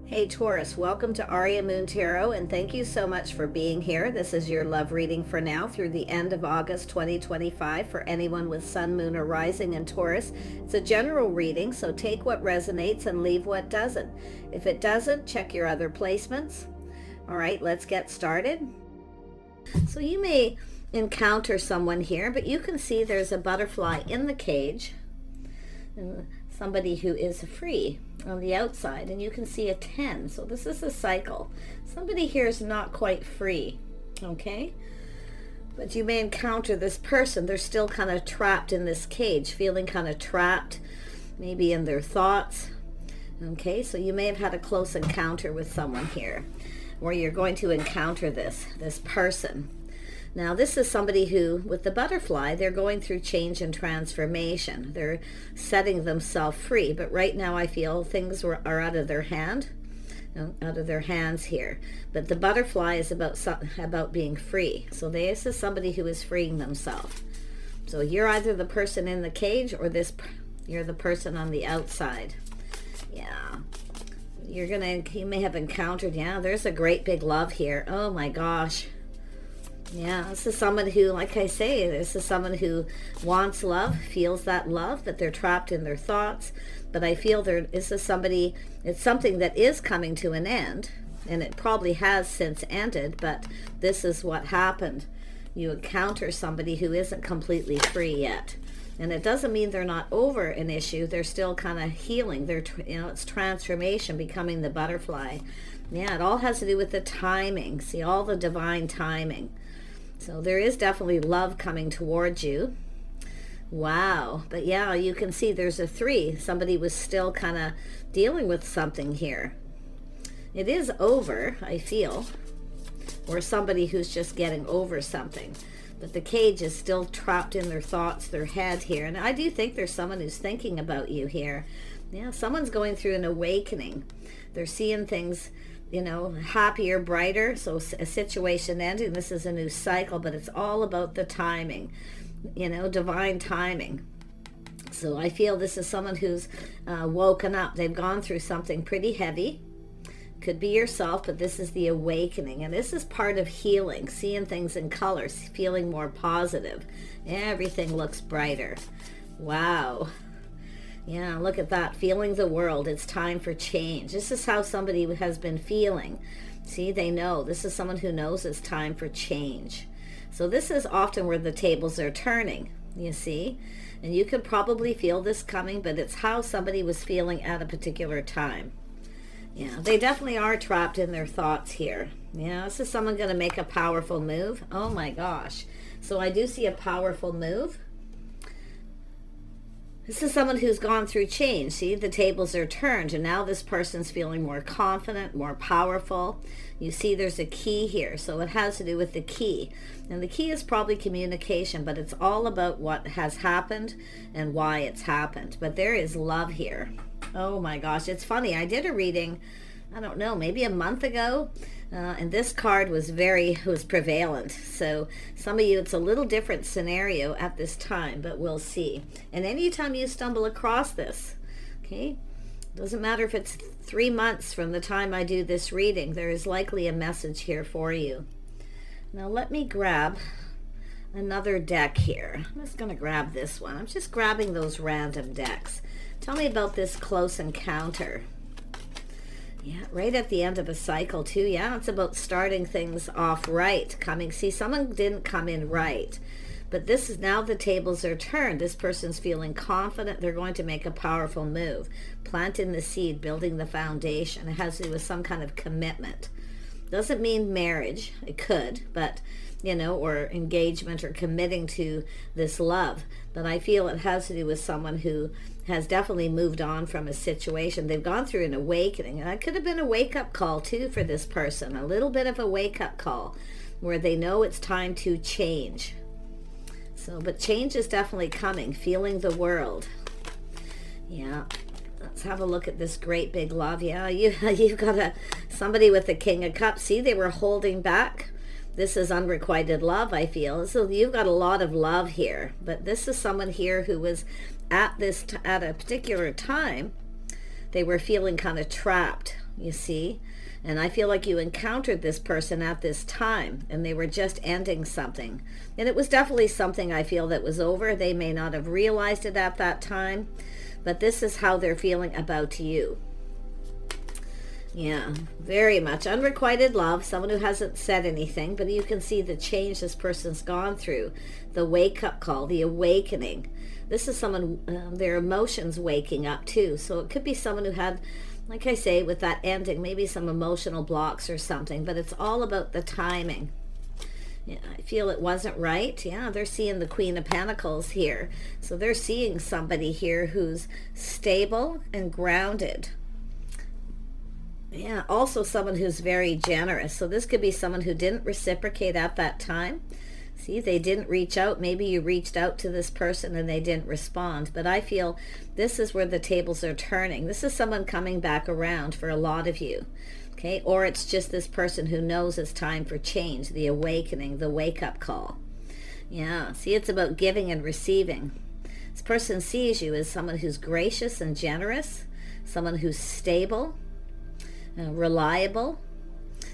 Hey Taurus, welcome to Aria Moon Tarot, and thank you so much for being here. This is your love reading for now through the end of August 2025 for anyone with Sun, Moon, or Rising in Taurus. It's a general reading, so take what resonates and leave what doesn't. If it doesn't, check your other placements. All right, let's get started. So you may encounter someone here, but you can see there's a butterfly in the cage. Somebody who is free on the outside, and you can see a 10. So this is a cycle. Somebody here is not quite free, okay? But you may encounter this person. They're still kind of trapped in this cage, feeling kind of trapped, maybe in their thoughts. Okay, so you may have had a close encounter with someone here, where you're going to encounter this person. Now, this is somebody who, with the butterfly, they're going through change and transformation. They're setting themselves free. But right now, I feel things are out of their hand, out of their hands here. But the butterfly is about being free. So this is somebody who is freeing themselves. So you're either the person in the cage or you're the person on the outside. Yeah. You may have encountered, there's a great big love here. Oh my gosh. Yeah, this is someone who, like I say, this is someone who wants love, feels that love, but they're trapped in their thoughts. But I feel this is somebody, it's something that is coming to an end, and it probably has since ended, but this is what happened. You encounter somebody who isn't completely free yet. And it doesn't mean they're not over an issue. They're still kind of healing. It's transformation, becoming the butterfly. Yeah, it all has to do with the timing. See, all the divine timing. So there is definitely love coming towards you. Wow. But yeah, you can see there's a 3. Somebody was still kind of dealing with something here. It is over, I feel. Or somebody who's just getting over something. But the cage is still trapped in their thoughts, their head here. And I do think there's someone who's thinking about you here. Yeah, someone's going through an awakening. They're seeing things, happier, brighter. So a situation ending. This is a new cycle, but it's all about the timing, divine timing. So I feel this is someone who's woken up. They've gone through something pretty heavy. Could be yourself, but this is the awakening. And this is part of healing, seeing things in colors, feeling more positive. Everything looks brighter. Wow. Yeah, look at that. Feeling the world. It's time for change. This is how somebody has been feeling. See, they know. This is someone who knows it's time for change. So this is often where the tables are turning, you see. And you could probably feel this coming, but it's how somebody was feeling at a particular time. Yeah, they definitely are trapped in their thoughts here. Yeah, this is someone going to make a powerful move. Oh my gosh. So I do see a powerful move. This is someone who's gone through change. See, the tables are turned, and now this person's feeling more confident, more powerful. You see there's a key here, so it has to do with the key. And the key is probably communication, but it's all about what has happened and why it's happened. But there is love here. Oh my gosh, it's funny. I did a reading, I don't know, maybe a month ago, and this card was prevalent. So some of you, it's a little different scenario at this time, but we'll see. And anytime you stumble across this, okay, doesn't matter if it's 3 months from the time I do this reading, there is likely a message here for you. Now let me grab another deck here. I'm just going to grab this one. I'm just grabbing those random decks. Tell me about this close encounter. Yeah, right at the end of a cycle too. Yeah, it's about starting things off right. See, someone didn't come in right. But this is now the tables are turned. This person's feeling confident. They're going to make a powerful move. Planting the seed, building the foundation. It has to do with some kind of commitment. Doesn't mean marriage. It could, but or engagement or committing to this love. But I feel it has to do with someone who has definitely moved on from a situation. They've gone through an awakening. And it could have been a wake-up call too for this person. A little bit of a wake-up call where they know it's time to change. So, but change is definitely coming. Feeling the world. Yeah. Let's have a look at this great big love. Yeah, you've got somebody with the King of Cups. See, they were holding back. This is unrequited love, I feel. So you've got a lot of love here. But this is someone here who was at a particular time, they were feeling kind of trapped. you see. And I feel like you encountered this person at this time, and they were just ending something. And it was definitely something I feel that was over. They may not have realized it at that time, but this is how they're feeling about you. Yeah, very much. Unrequited love, someone who hasn't said anything, but you can see the change this person's gone through. The wake-up call, the awakening. This is someone, their emotions waking up too. So it could be someone who had, like I say, with that ending, maybe some emotional blocks or something, but it's all about the timing. Yeah, I feel it wasn't right. Yeah, they're seeing the Queen of Pentacles here. So they're seeing somebody here who's stable and grounded. Yeah, also someone who's very generous. So this could be someone who didn't reciprocate at that time. See, they didn't reach out. Maybe you reached out to this person and they didn't respond. But I feel this is where the tables are turning. This is someone coming back around for a lot of you. Okay, or it's just this person who knows it's time for change, the awakening, the wake-up call. Yeah, see, it's about giving and receiving. This person sees you as someone who's gracious and generous, someone who's stable, reliable.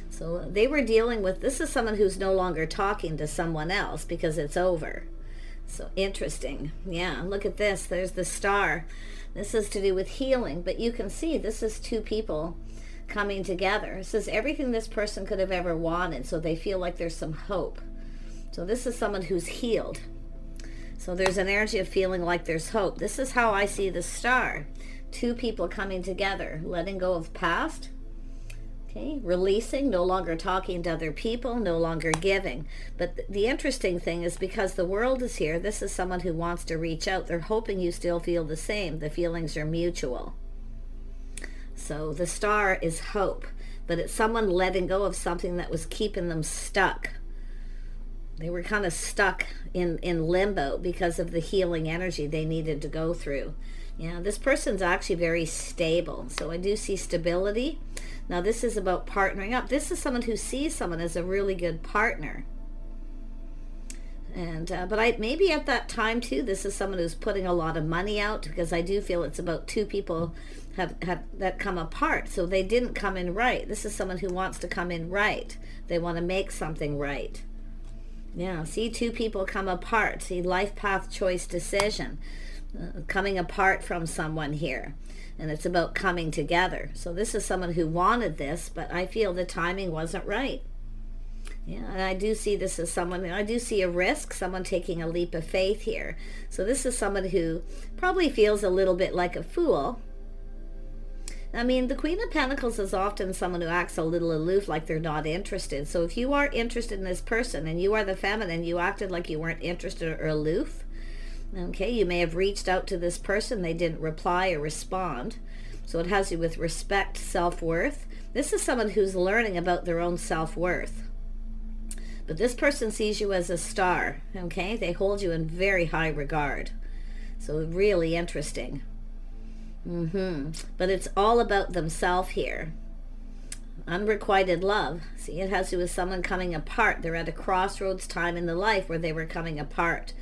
So they were dealing with, this is someone who's no longer talking to someone else because it's over. So interesting. Yeah, look at this. There's the star. This is to do with healing, but you can see this is two people coming together. This is everything this person could have ever wanted, so they feel like there's some hope. So this is someone who's healed. So there's an energy of feeling like there's hope. This is how I see the star. Two people coming together, letting go of past. Okay, releasing, no longer talking to other people, no longer giving. But the interesting thing is because the world is here, this is someone who wants to reach out. They're hoping you still feel the same. The feelings are mutual. So the star is hope, but it's someone letting go of something that was keeping them stuck. They were kind of stuck in limbo because of the healing energy they needed to go through. Yeah, this person's actually very stable. So I do see stability. Now this is about partnering up. This is someone who sees someone as a really good partner. And but maybe at that time too, this is someone who's putting a lot of money out, because I do feel it's about two people have that come apart. So they didn't come in right. This is someone who wants to come in right. They want to make something right. Yeah, see, two people come apart. See, life path choice decision. Coming apart from someone here, and it's about coming together. So this is someone who wanted this, but I feel the timing wasn't right. Yeah, and I do see this as someone, I do see a risk, someone taking a leap of faith here. So this is someone who probably feels a little bit like a fool. I mean, the Queen of Pentacles is often someone who acts a little aloof, like they're not interested. So if you are interested in this person and you are the feminine, you acted like you weren't interested or aloof. Okay, you may have reached out to this person, they didn't reply or respond. So it has to do with respect, self-worth. This is someone who's learning about their own self-worth. But this person sees you as a star, okay? They hold you in very high regard. So really interesting. But it's all about themselves here. Unrequited love. See, it has to do with someone coming apart. They're at a crossroads time in the life where they were coming apart.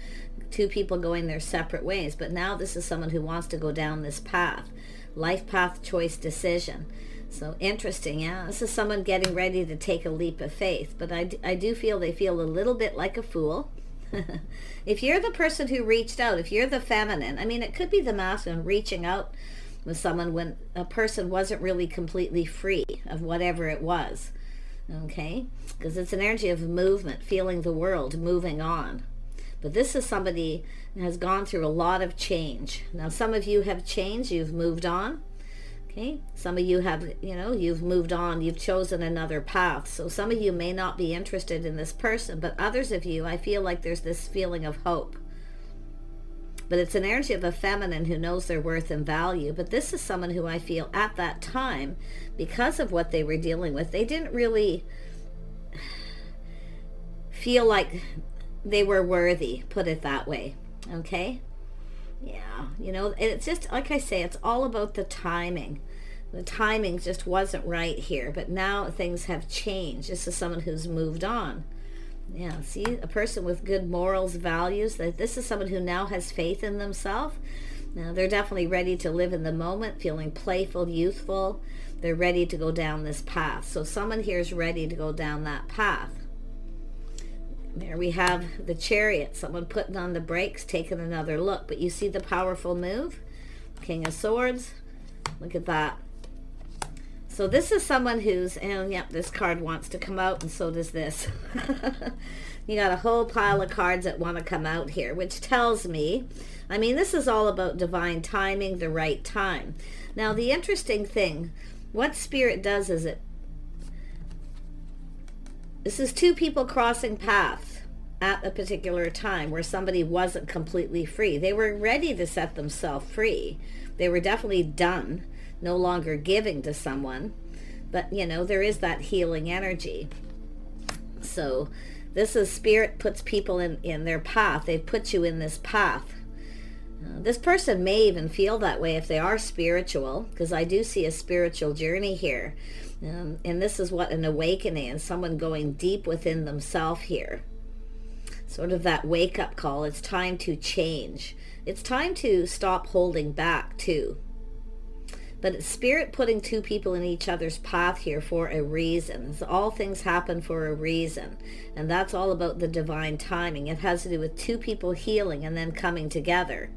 Two people going their separate ways. But now this is someone who wants to go down this path. Life path choice decision. So interesting, yeah. This is someone getting ready to take a leap of faith. But I do feel they feel a little bit like a fool. If you're the person who reached out, if you're the feminine, I mean, it could be the masculine reaching out with someone when a person wasn't really completely free of whatever it was. Okay? Because it's an energy of movement, feeling the world, moving on. But this is somebody who has gone through a lot of change. Now, some of you have changed, you've moved on. Okay? Some of you have, you've moved on, you've chosen another path. So some of you may not be interested in this person, but others of you, I feel like there's this feeling of hope. But it's an energy of a feminine who knows their worth and value. But this is someone who I feel at that time, because of what they were dealing with, they didn't really feel like they were worthy, put it that way. Okay? Yeah, it's just, like I say, it's all about the timing. The timing just wasn't right here, but now things have changed. This is someone who's moved on. Yeah, see, a person with good morals, values, that this is someone who now has faith in themselves. Now, they're definitely ready to live in the moment, feeling playful, youthful. They're ready to go down this path. So someone here is ready to go down that path. There we have the Chariot. Someone putting on the brakes, taking another look. But you see the powerful move? King of Swords. Look at that. So this is someone who's, and yep, this card wants to come out, and so does this. You got a whole pile of cards that want to come out here, which tells me, I mean, this is all about divine timing, the right time. Now, the interesting thing, what Spirit does is this is two people crossing paths at a particular time where somebody wasn't completely free. They were ready to set themselves free. They were definitely done, no longer giving to someone. But, you know, there is that healing energy. So this is Spirit puts people in their path. They put you in this path. This person may even feel that way if they are spiritual, because I do see a spiritual journey here. And this is what an awakening and someone going deep within themselves here. Sort of that wake-up call. It's time to change. It's time to stop holding back too. But it's Spirit putting two people in each other's path here for a reason. All things happen for a reason. And that's all about the divine timing. It has to do with two people healing and then coming together.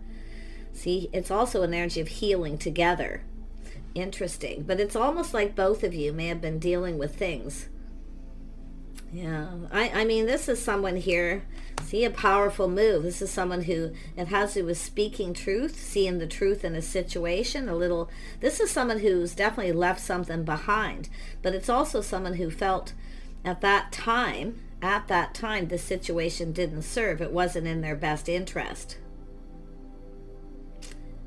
See, it's also an energy of healing together. Interesting. But it's almost like both of you may have been dealing with things. Yeah, I mean, this is someone here, see, a powerful move. This is someone who, it has to do with speaking truth, seeing the truth in a situation, this is someone who's definitely left something behind. But it's also someone who felt at that time, the situation didn't serve. It wasn't in their best interest.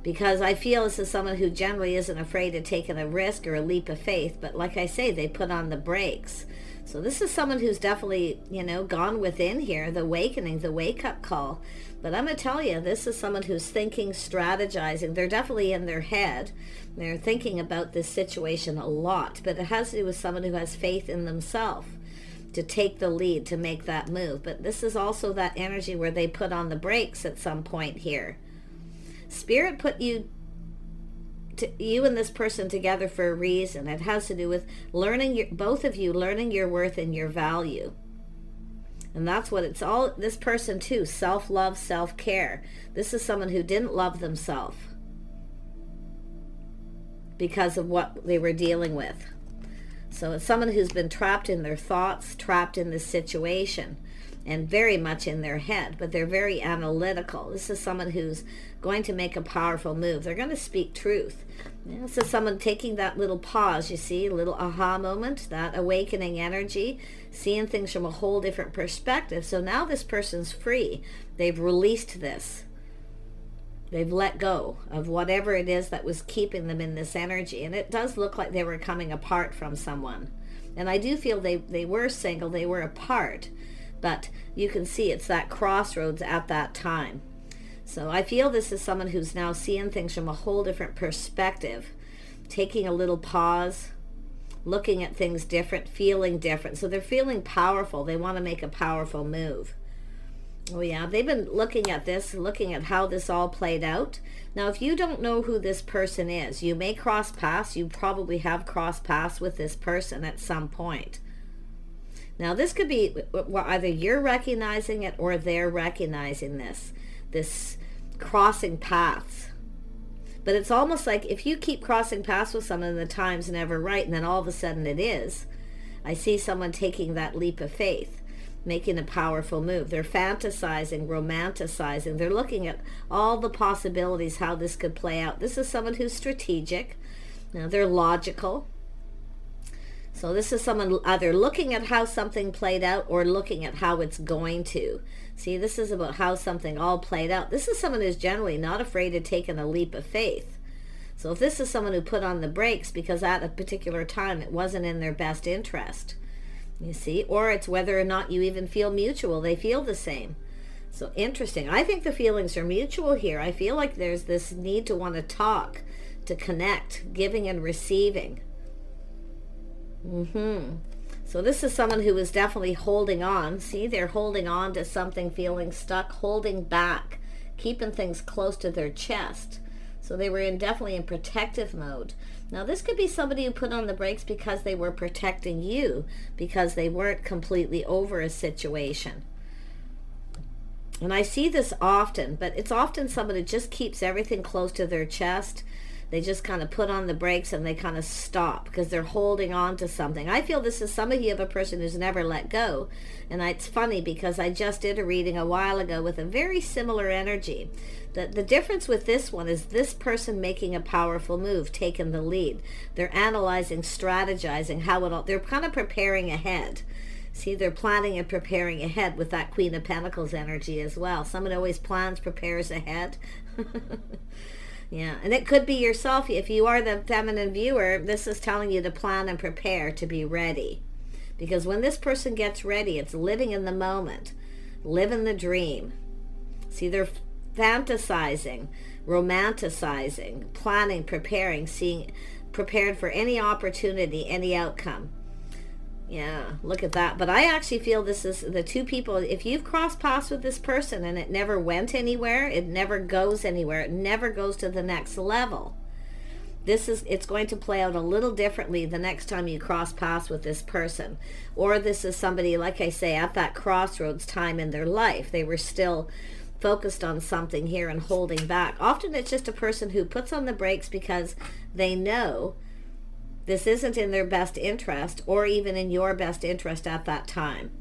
Because I feel this is someone who generally isn't afraid of taking a risk or a leap of faith. But like I say, they put on the brakes. So this is someone who's definitely, you know, gone within here, the awakening, the wake-up call. But I'm going to tell you, this is someone who's thinking, strategizing. They're definitely in their head. They're thinking about this situation a lot. But it has to do with someone who has faith in themselves to take the lead, to make that move. But this is also that energy where they put on the brakes at some point here. Spirit put you and this person together for a reason. It has to do with both of you learning your worth and your value. And that's what it's all, this person too, self-love, self-care. This is someone who didn't love themselves because of what they were dealing with. So it's someone who's been trapped in their thoughts, trapped in this situation, and very much in their head, but they're very analytical. This is someone who's going to make a powerful move. They're going to speak truth. This is someone taking that little pause, you see, a little aha moment, that awakening energy, seeing things from a whole different perspective. So now this person's free. They've released this. They've let go of whatever it is that was keeping them in this energy. And it does look like they were coming apart from someone. And I do feel they were single, they were apart. But you can see it's that crossroads at that time. So I feel this is someone who's now seeing things from a whole different perspective, taking a little pause, looking at things different, feeling different. So they're feeling powerful. They want to make a powerful move. Oh yeah, they've been looking at this, looking at how this all played out. Now, if you don't know who this person is, you may cross paths. You probably have crossed paths with this person at some point. Now, this could be either you're recognizing it or they're recognizing this crossing paths. But it's almost like if you keep crossing paths with someone and the time's never right, and then all of a sudden it is, I see someone taking that leap of faith, making a powerful move. They're fantasizing, romanticizing. They're looking at all the possibilities, how this could play out. This is someone who's strategic. Now, they're logical. So this is someone either looking at how something played out or looking at how it's going to. See, this is about how something all played out. This is someone who's generally not afraid of taking a leap of faith. So if this is someone who put on the brakes because at a particular time it wasn't in their best interest, you see, or it's whether or not you even feel mutual, they feel the same. So interesting. I think the feelings are mutual here. I feel like there's this need to want to talk, to connect, giving and receiving. So this is someone who is definitely holding on. See, they're holding on to something, feeling stuck, holding back, keeping things close to their chest. So they were definitely in protective mode. Now this could be somebody who put on the brakes because they were protecting you, because they weren't completely over a situation. And I see this often, but it's often someone who just keeps everything close to their chest. They just kind of put on the brakes and they kind of stop because they're holding on to something. I feel this is some of you have a person who's never let go. And it's funny because I just did a reading a while ago with a very similar energy. The difference with this one is this person making a powerful move, taking the lead. They're analyzing, strategizing how it all, they're kind of preparing ahead. See, they're planning and preparing ahead with that Queen of Pentacles energy as well. Someone always plans, prepares ahead. Yeah, and it could be yourself. If you are the feminine viewer, this is telling you to plan and prepare, to be ready. Because when this person gets ready, it's living in the moment, living the dream. See, they're fantasizing, romanticizing, planning, preparing, seeing, prepared for any opportunity, any outcome. Yeah, look at that. But I actually feel this is the two people, if you've crossed paths with this person and it never went anywhere, it never goes anywhere, it never goes to the next level, it's going to play out a little differently the next time you cross paths with this person. Or this is somebody, like I say, at that crossroads time in their life. They were still focused on something here and holding back. Often it's just a person who puts on the brakes because they know this isn't in their best interest or even in your best interest at that time.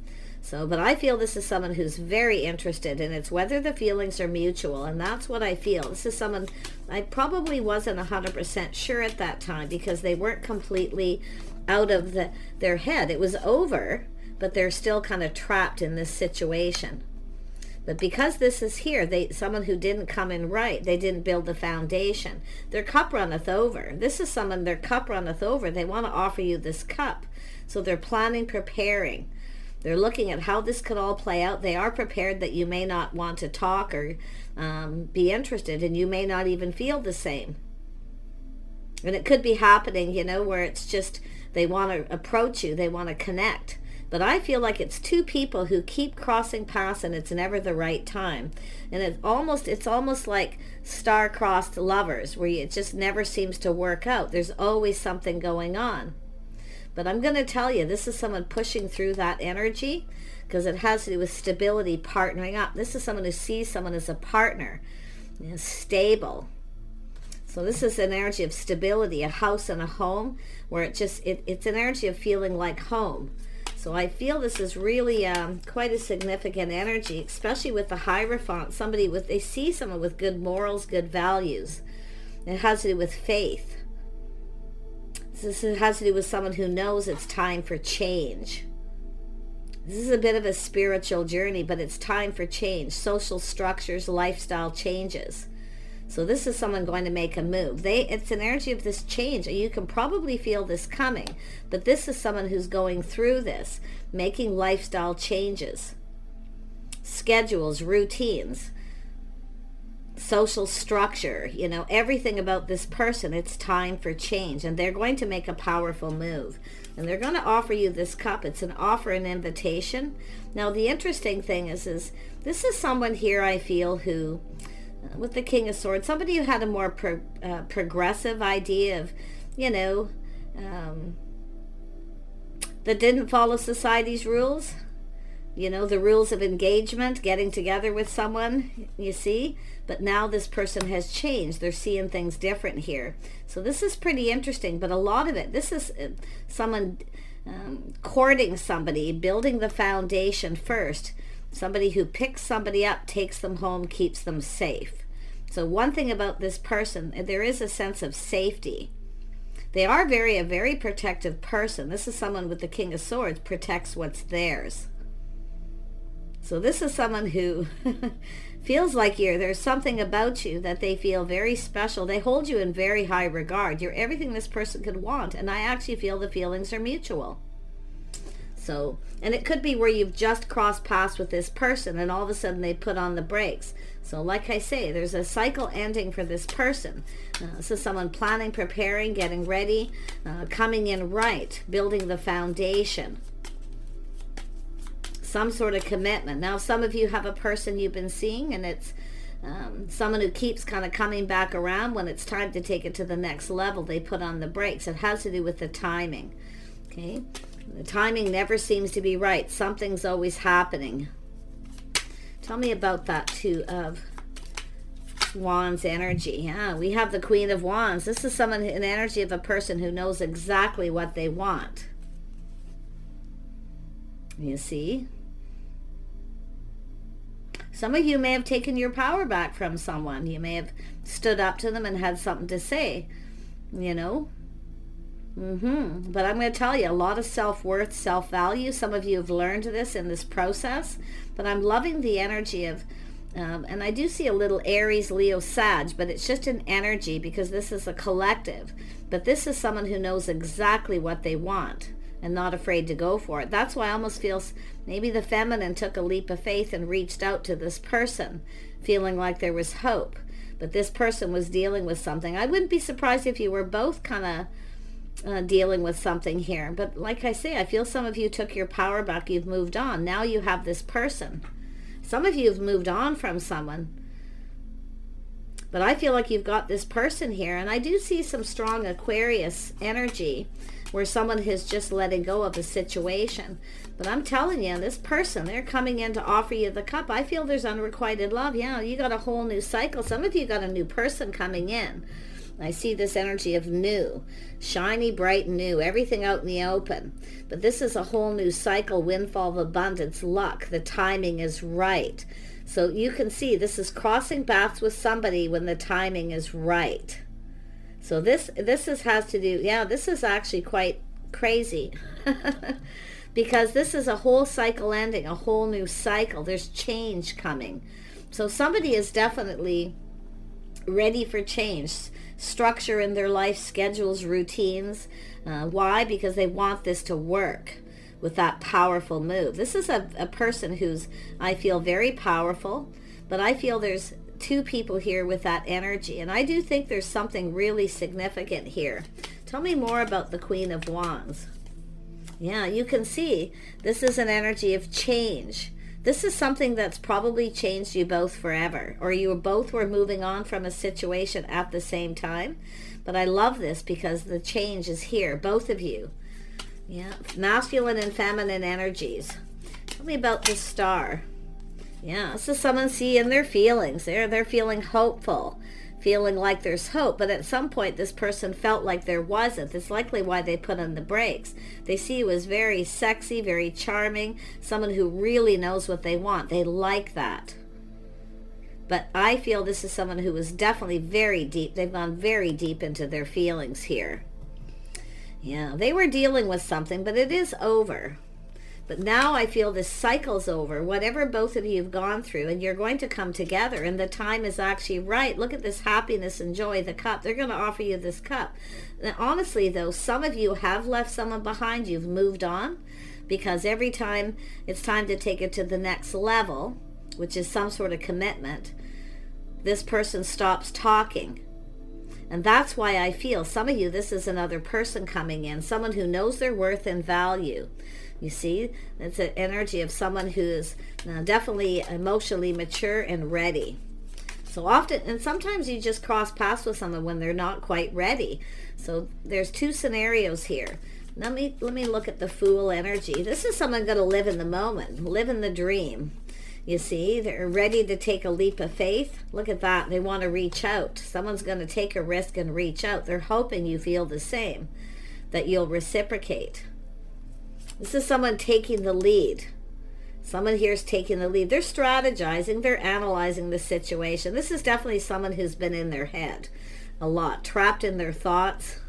So, but I feel this is someone who's very interested, and it's whether the feelings are mutual, and that's what I feel. This is someone, I probably wasn't 100% sure at that time because they weren't completely out of their head. It was over, but they're still kind of trapped in this situation. But because this is here, someone who didn't come in right, they didn't build the foundation. Their cup runneth over. This is someone, their cup runneth over. They want to offer you this cup. So they're planning, preparing. They're looking at how this could all play out. They are prepared that you may not want to talk or be interested, and you may not even feel the same. And it could be happening, where it's just they want to approach you, they want to connect. But I feel like it's two people who keep crossing paths and it's never the right time. And it's almost like star-crossed lovers where it just never seems to work out. There's always something going on. But I'm going to tell you, this is someone pushing through that energy because it has to do with stability, partnering up. This is someone who sees someone as a partner, stable. So this is an energy of stability, a house and a home, where it's an energy of feeling like home. So I feel this is really quite a significant energy, especially with the Hierophant. They see someone with good morals, good values. It has to do with faith. This has to do with someone who knows it's time for change. This is a bit of a spiritual journey, but it's time for change. Social structures, lifestyle changes. So this is someone going to make a move. It's an energy of this change. You can probably feel this coming, but this is someone who's going through this, making lifestyle changes, schedules, routines, social structure, everything about this person. It's time for change, and they're going to make a powerful move. And they're going to offer you this cup. It's an offer, an invitation. Now, the interesting thing is this is someone here, I feel, who... with the King of Swords, somebody who had a more progressive idea of, that didn't follow society's rules, the rules of engagement, getting together with someone, you see. But now this person has changed. They're seeing things different here. So this is pretty interesting, but a lot of it, this is someone courting somebody, building the foundation first. Somebody who picks somebody up, takes them home, keeps them safe. So one thing about this person, there is a sense of safety. They are a very protective person. This is someone with the King of Swords, protects what's theirs. So this is someone who feels like there's something about you that they feel very special. They hold you in very high regard. You're everything this person could want. And I actually feel the feelings are mutual. So, and it could be where you've just crossed paths with this person and all of a sudden they put on the brakes. So like I say, there's a cycle ending for this person. This is someone planning, preparing, getting ready, coming in right, building the foundation. Some sort of commitment. Now, some of you have a person you've been seeing and it's Someone who keeps kind of coming back around. When it's time to take it to the next level, they put on the brakes. It has to do with the timing. Okay, the timing never seems to be right. Something's always happening. Tell me about that Two of Wands energy. Yeah, we have the Queen of Wands. This is an energy of a person who knows exactly what they want. You see? Some of you may have taken your power back from someone. You may have stood up to them and had something to say, you know. But I'm going to tell you, a lot of self-worth, self-value. Some of you have learned this in this process. But I'm loving the energy of, and I do see a little Aries, Leo, Sag, but it's just an energy because this is a collective. But this is someone who knows exactly what they want and not afraid to go for it. That's why I almost feel maybe the feminine took a leap of faith and reached out to this person, feeling like there was hope. But this person was dealing with something. I wouldn't be surprised if you were both kind of dealing with something here. But like I say, I feel some of you took your power back. You've moved on. Now you have this person. Some of you have moved on from someone. But I feel like you've got this person here. And I do see some strong Aquarius energy where someone is just letting go of a situation. But I'm telling you, this person, they're coming in to offer you the cup. I feel there's unrequited love. Yeah, you got a whole new cycle. Some of you got a new person coming in. I see this energy of new, shiny, bright, new, everything out in the open. But this is a whole new cycle, windfall of abundance, luck. The timing is right. So you can see this is crossing paths with somebody when the timing is right. So this has to do, yeah, this is actually quite crazy because this is a whole cycle ending, a whole new cycle. There's change coming. So somebody is definitely ready for change, structure in their life, schedules, routines. Why? Because they want this to work with that powerful move. This is a person who's, I feel, very powerful, but I feel there's two people here with that energy. And I do think there's something really significant here. Tell me more about the Queen of Wands. Yeah, you can see this is an energy of change. This is something that's probably changed you both forever, or you both were moving on from a situation at the same time. But I love this because the change is here, both of you. Yeah, masculine and feminine energies. Tell me about the Star. Yeah, this is someone seeing their feelings. They're feeling hopeful, feeling like there's hope. But at some point, this person felt like there wasn't. That's likely why they put on the brakes. They see you as very sexy, very charming, someone who really knows what they want. They like that. But I feel this is someone who is definitely very deep. They've gone very deep into their feelings here. Yeah, they were dealing with something, but it is over. But now I feel this cycle's over, whatever both of you have gone through, and you're going to come together, and the time is actually right. Look at this happiness and joy, the cup. They're going to offer you this cup. Now, honestly, though, some of you have left someone behind. You've moved on, because every time it's time to take it to the next level, which is some sort of commitment, this person stops talking. And that's why I feel some of you, this is another person coming in, someone who knows their worth and value. You see, it's an energy of someone who is definitely emotionally mature and ready. So often, and sometimes you just cross paths with someone when they're not quite ready. So there's two scenarios here. Let me look at the Fool energy. This is someone going to live in the moment, live in the dream. You see, they're ready to take a leap of faith. Look at that. They want to reach out. Someone's going to take a risk and reach out. They're hoping you feel the same, that you'll reciprocate. This is someone taking the lead. Someone here is taking the lead. They're strategizing. They're analyzing the situation. This is definitely someone who's been in their head a lot, trapped in their thoughts.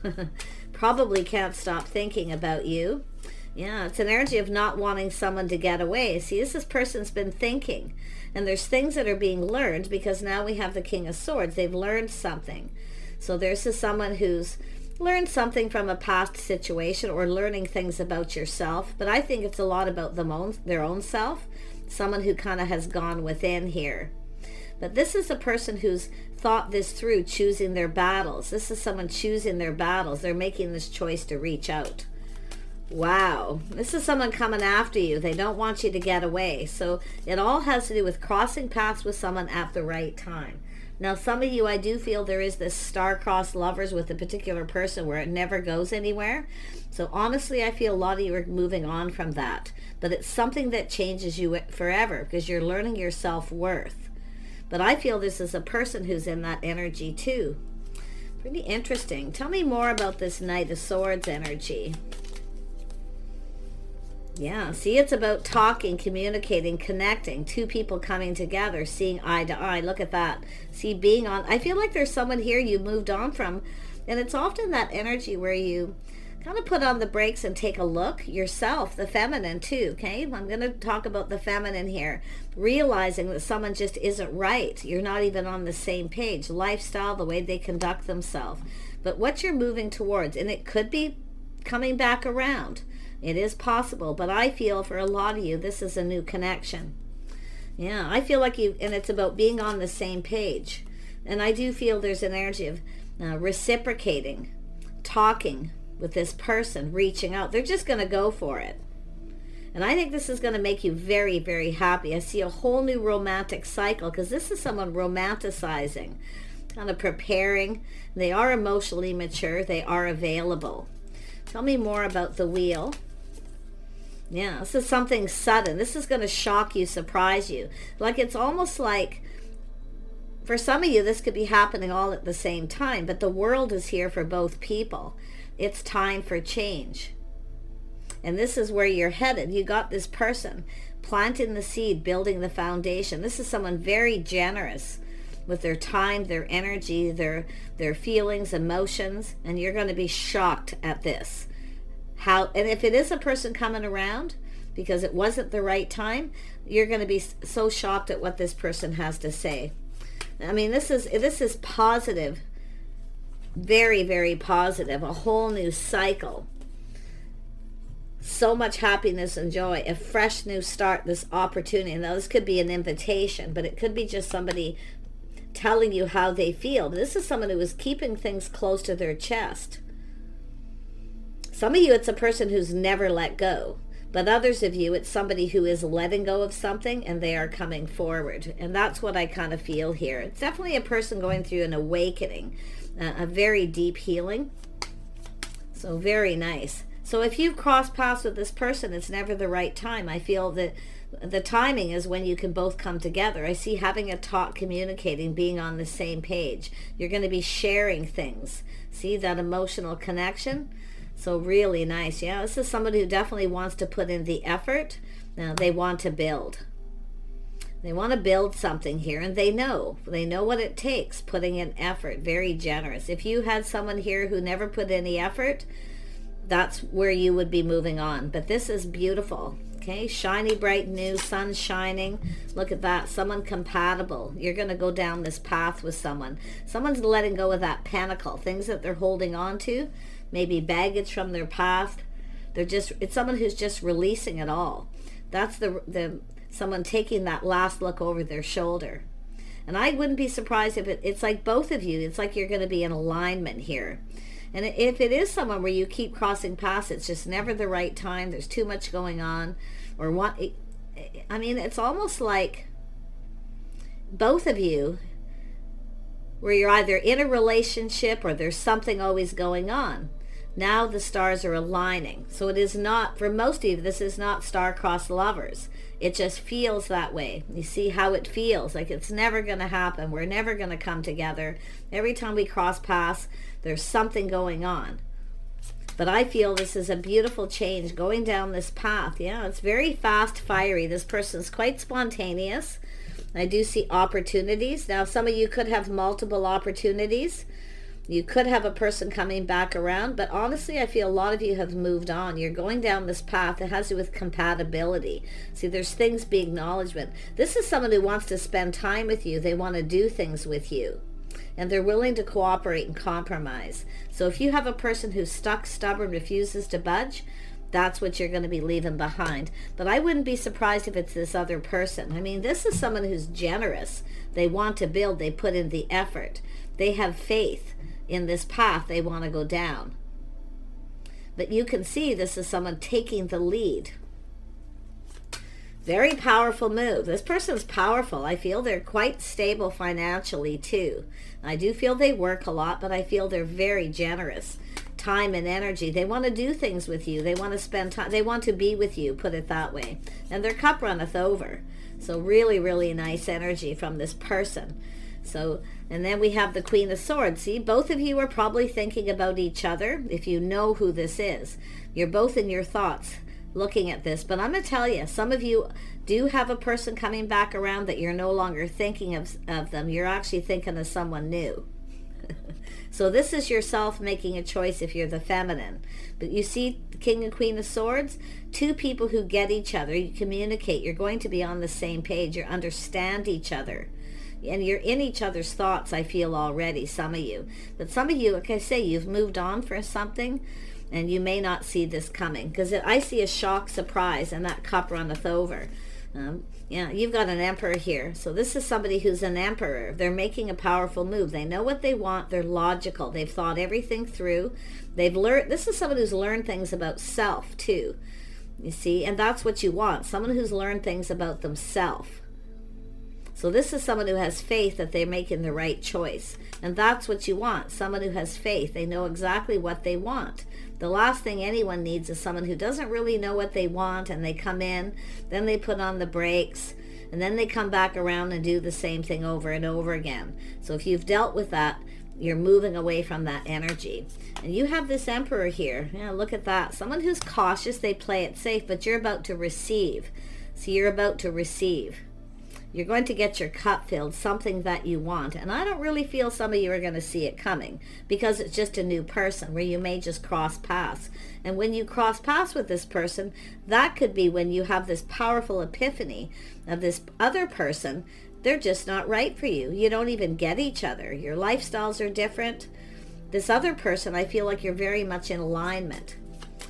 Probably can't stop thinking about you. Yeah, it's an energy of not wanting someone to get away. See, this person's been thinking. And there's things that are being learned because now we have the King of Swords. They've learned something. So there's someone who's learned something from a past situation or learning things about yourself. But I think it's a lot about their own self. Someone who kind of has gone within here. But this is a person who's thought this through, choosing their battles. This is someone choosing their battles. They're making this choice to reach out. Wow, this is someone coming after you. They don't want you to get away. So it all has to do with crossing paths with someone at the right time. Now, some of you, I do feel there is this star-crossed lovers with a particular person where it never goes anywhere. So honestly, I feel a lot of you are moving on from that. But it's something that changes you forever because you're learning your self-worth. But I feel this is a person who's in that energy too. Pretty interesting. Tell me more about this Knight of Swords energy. Yeah, see, it's about talking, communicating, connecting, two people coming together, seeing eye to eye. Look at that. See, being on, I feel like there's someone here you moved on from, and it's often that energy where you kind of put on the brakes and take a look yourself, the feminine too, okay? I'm going to talk about the feminine here. Realizing that someone just isn't right. You're not even on the same page. Lifestyle, the way they conduct themselves. But what you're moving towards, and it could be coming back around. It is possible, but I feel for a lot of you, this is a new connection. Yeah, I feel like you, and it's about being on the same page. And I do feel there's an energy of reciprocating, talking with this person, reaching out. They're just going to go for it. And I think this is going to make you very, very happy. I see a whole new romantic cycle because this is someone romanticizing, kind of preparing. They are emotionally mature. They are available. Tell me more about the Wheel. Yeah, this is something sudden. This is going to shock you, surprise you. Like it's almost like, for some of you, this could be happening all at the same time, but the world is here for both people. It's time for change. And this is where you're headed. You got this person planting the seed, building the foundation. This is someone very generous with their time, their energy, their feelings, emotions, and you're going to be shocked at this. And if it is a person coming around because it wasn't the right time, you're going to be so shocked at what this person has to say. I mean, this is positive, very, very positive, a whole new cycle. So much happiness and joy, a fresh new start, this opportunity. Now, this could be an invitation, but it could be just somebody telling you how they feel. This is someone who is keeping things close to their chest. Some of you, it's a person who's never let go. But others of you, it's somebody who is letting go of something and they are coming forward. And that's what I kind of feel here. It's definitely a person going through an awakening, a very deep healing. So very nice. So if you've crossed paths with this person, it's never the right time. I feel that the timing is when you can both come together. I see having a talk, communicating, being on the same page. You're going to be sharing things. See that emotional connection? So really nice. Yeah, this is somebody who definitely wants to put in the effort. Now they want to build. They want to build something here, and they know what it takes, putting in effort. Very generous. If you had someone here who never put any effort, that's where you would be moving on. But this is beautiful. Okay, shiny, bright, new, sun shining. Look at that. Someone compatible. You're going to go down this path with someone. Someone's letting go of that pentacle, things that they're holding on to, maybe baggage from their past. It's someone who's just releasing it all. That's the someone taking that last look over their shoulder. And I wouldn't be surprised if it's like both of you. It's like you're going to be in alignment here. And if it is someone where you keep crossing paths, it's just never the right time, there's too much going on, or what, I mean, it's almost like both of you, where you're either in a relationship or there's something always going on. Now the stars are aligning. So it is not, for most of you, this is not star-crossed lovers. It just feels that way. You see how it feels, like it's never going to happen. We're never going to come together. Every time we cross paths, there's something going on. But I feel this is a beautiful change going down this path. Yeah, it's very fast, fiery. This person's quite spontaneous. I do see opportunities. Now, some of you could have multiple opportunities. You could have a person coming back around, but honestly, I feel a lot of you have moved on. You're going down this path that has to do with compatibility. See, there's things being acknowledgement. This is someone who wants to spend time with you. They want to do things with you, and they're willing to cooperate and compromise. So if you have a person who's stuck, stubborn, refuses to budge, that's what you're going to be leaving behind. But I wouldn't be surprised if it's this other person. I mean, this is someone who's generous. They want to build. They put in the effort. They have faith in this path they want to go down. But you can see this is someone taking the lead. Very powerful move. This person's powerful. I feel they're quite stable financially too. I do feel they work a lot, but I feel they're very generous. Time and energy. They want to do things with you. They want to spend time. They want to be with you, put it that way. And their cup runneth over. So really, really nice energy from this person. So, and then we have the Queen of Swords. See, both of you are probably thinking about each other if you know who this is. You're both in your thoughts looking at this. But I'm going to tell you, some of you do have a person coming back around that you're no longer thinking of them. You're actually thinking of someone new. So this is yourself making a choice if you're the feminine. But you see King and Queen of Swords, two people who get each other. You communicate. You're going to be on the same page. You understand each other. And you're in each other's thoughts, I feel already, some of you. But some of you, like I say, you've moved on for something, and you may not see this coming. Because I see a shock, surprise, and that cup runneth over. Yeah, you've got an emperor here. So this is somebody who's an emperor. They're making a powerful move. They know what they want. They're logical. They've thought everything through. They've learned. This is someone who's learned things about self, too. You see? And that's what you want. Someone who's learned things about themselves. So this is someone who has faith that they're making the right choice. And that's what you want. Someone who has faith. They know exactly what they want. The last thing anyone needs is someone who doesn't really know what they want, and they come in, then they put on the brakes, and then they come back around and do the same thing over and over again. So if you've dealt with that, you're moving away from that energy. And you have this emperor here. Yeah, look at that. Someone who's cautious, they play it safe, but you're about to receive. So you're about to receive. You're going to get your cup filled, something that you want. And I don't really feel some of you are going to see it coming, because it's just a new person where you may just cross paths. And when you cross paths with this person, that could be when you have this powerful epiphany of this other person. They're just not right for you. You don't even get each other. Your lifestyles are different. This other person, I feel like you're very much in alignment.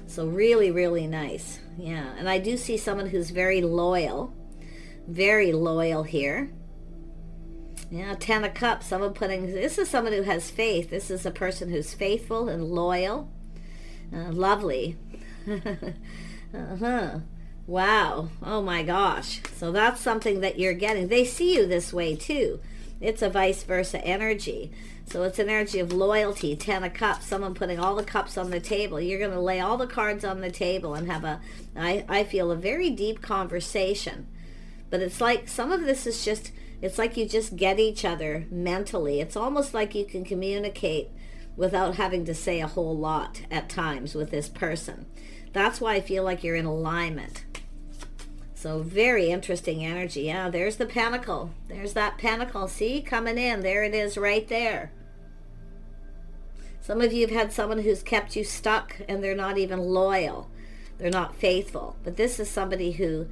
So really, really nice. Yeah. And I do see someone who's very loyal. Very loyal here. Yeah, 10 of Cups. Someone putting, this is someone who has faith. This is a person who's faithful and loyal. Lovely. Wow. Oh my gosh. So that's something that you're getting. They see you this way too. It's a vice versa energy. So it's an energy of loyalty. 10 of Cups. Someone putting all the cups on the table. You're going to lay all the cards on the table and have a, I feel, a very deep conversation. But it's like some of this is just, it's like you just get each other mentally. It's almost like you can communicate without having to say a whole lot at times with this person. That's why I feel like you're in alignment. So very interesting energy. Yeah, there's the pentacle. There's that pentacle. See, coming in. There it is right there. Some of you have had someone who's kept you stuck and they're not even loyal. They're not faithful. But this is somebody who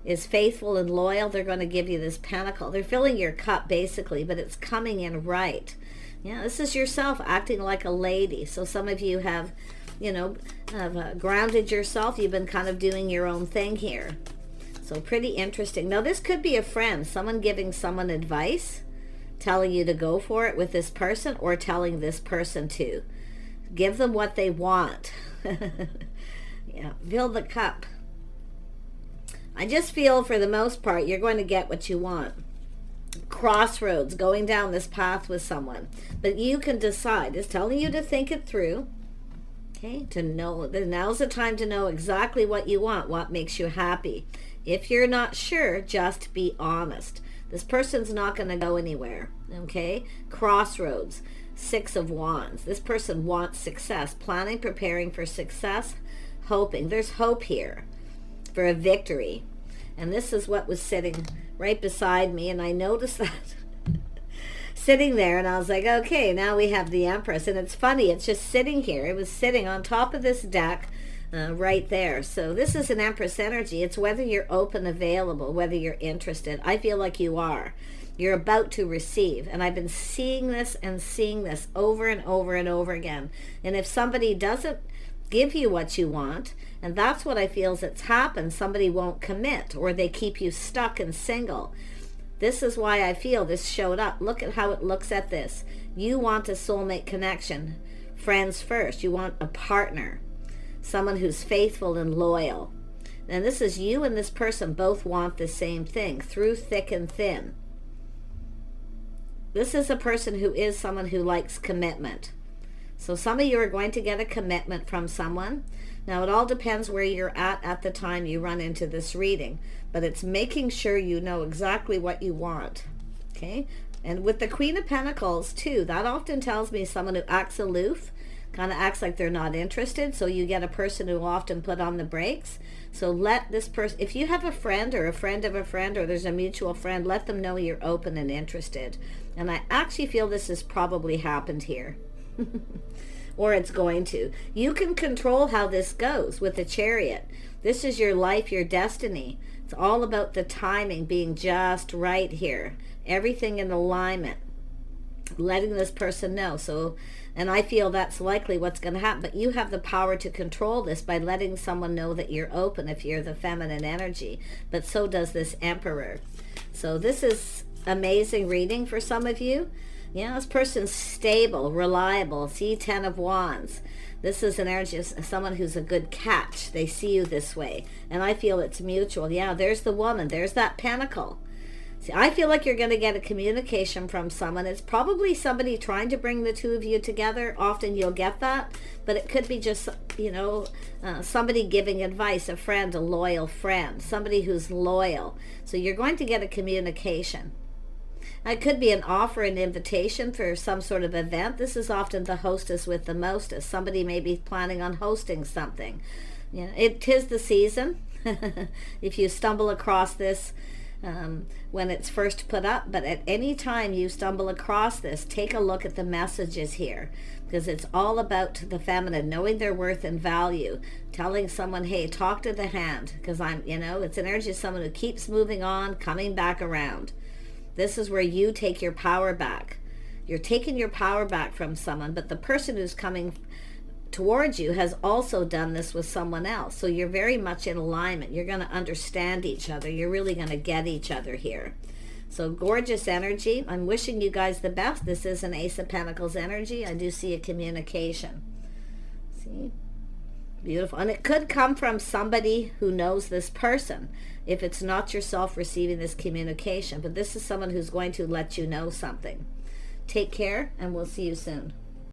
is faithful and loyal. They're going to give you this pentacle. They're filling your cup basically, but it's coming in right. Yeah, this is yourself acting like a lady. So some of you have, you know, have grounded yourself. You've been kind of doing your own thing here. So pretty interesting. Now this could be a friend, someone giving someone advice, telling you to go for it with this person, or telling this person to give them what they want. Yeah, fill the cup. I just feel for the most part you're going to get what you want. Crossroads, going down this path with someone. But you can decide. It's telling you to think it through. Okay, to know. Now's the time to know exactly what you want, what makes you happy. If you're not sure, just be honest. This person's not going to go anywhere. Okay, crossroads. 6 of Wands. This person wants success. Planning, preparing for success. Hoping. There's hope here for a victory. And this is what was sitting right beside me, and I noticed that sitting there, and I was like, okay, now we have the Empress. And it's funny, it's just sitting here. It was sitting on top of this deck right there. So this is an Empress energy. It's whether you're open, available, whether you're interested. I feel like you are. You're about to receive. And I've been seeing this over and over and over again. And if somebody doesn't give you what you want, and that's what I feel is it's happened, somebody won't commit, or they keep you stuck and single. This is why I feel this showed up. Look at how it looks at this. You want a soulmate connection. Friends first. You want a partner. someone who's faithful and loyal. And this is you and this person both want the same thing, through thick and thin. This is a person who is someone who likes commitment. So some of you are going to get a commitment from someone. Now, it all depends where you're at the time you run into this reading, but it's making sure you know exactly what you want. Okay? And with the Queen of Pentacles, too, that often tells me someone who acts aloof, kind of acts like they're not interested. So you get a person who will often put on the brakes. So let this person, if you have a friend or a friend of a friend, or there's a mutual friend, let them know you're open and interested. And I actually feel this has probably happened here. Or it's going to. You can control how this goes with the Chariot. This is your life, your destiny. It's all about the timing being just right here. Everything in alignment. Letting this person know. So, and I feel that's likely what's going to happen. But you have the power to control this by letting someone know that you're open if you're the feminine energy. But so does this Emperor. So this is amazing reading for some of you. Yeah, this person's stable, reliable. See, 10 of Wands. This is an energy of someone who's a good catch. They see you this way. And I feel it's mutual. Yeah, there's the woman. There's that Pentacle. See, I feel like you're going to get a communication from someone. It's probably somebody trying to bring the two of you together. Often you'll get that. But it could be just, somebody giving advice, a friend, a loyal friend, somebody who's loyal. So you're going to get a communication. It could be an offer, an invitation for some sort of event. This is often the hostess with the mostest. Somebody may be planning on hosting something. It is the season. If you stumble across this when it's first put up, but at any time you stumble across this, take a look at the messages here, because it's all about the feminine, knowing their worth and value, telling someone, hey, talk to the hand, because it's an energy of someone who keeps moving on, coming back around. This is where you take your power back. You're taking your power back from someone, but the person who's coming towards you has also done this with someone else. So you're very much in alignment. You're going to understand each other. You're really going to get each other here. So gorgeous energy. I'm wishing you guys the best. This is an Ace of Pentacles energy. I do see a communication. See? Beautiful. And it could come from somebody who knows this person, if it's not yourself receiving this communication. But this is someone who's going to let you know something. Take care, and we'll see you soon.